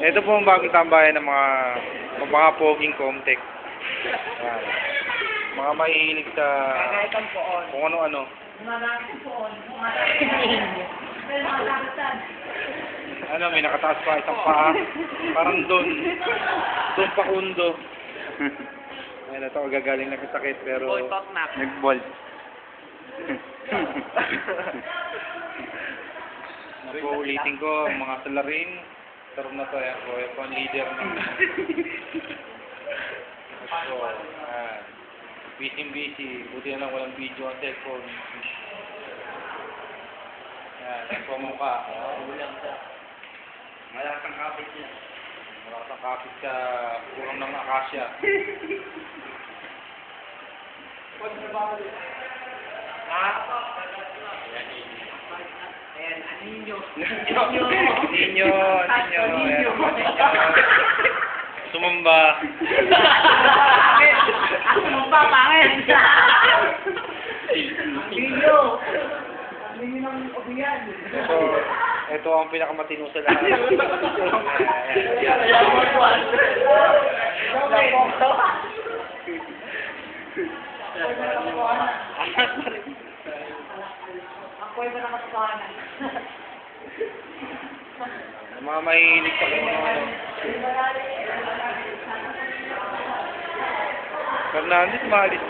Ito po ang bagong tambayan ng mga poging Comtech. Yan. Mga mahihilig sa kung ano-ano. Ano, may nakataas pa isang paa. Parang doon pakundo. Ayun, ito gagaling na sakit pero Nag-bolt. Ulitin ko ang mga salarin. Tarong na to, yan po. Yan po ang leader ng so, busy. Buti na lang walang video ang cellphone. Yan po ang mukha. Malakas ang kapit niya. Malakas ang kapit sa kurang ng akasya. Ayan, Ninyo. Ninyo. Sumamba. Sumamba, pangit. Ninyo. Ninyo ng obiyan. Ito ang pinakamatino sa lahat. Ako ay ba nakatukanan? Mga mahihilig sa kung ano. Fernandez, maalis.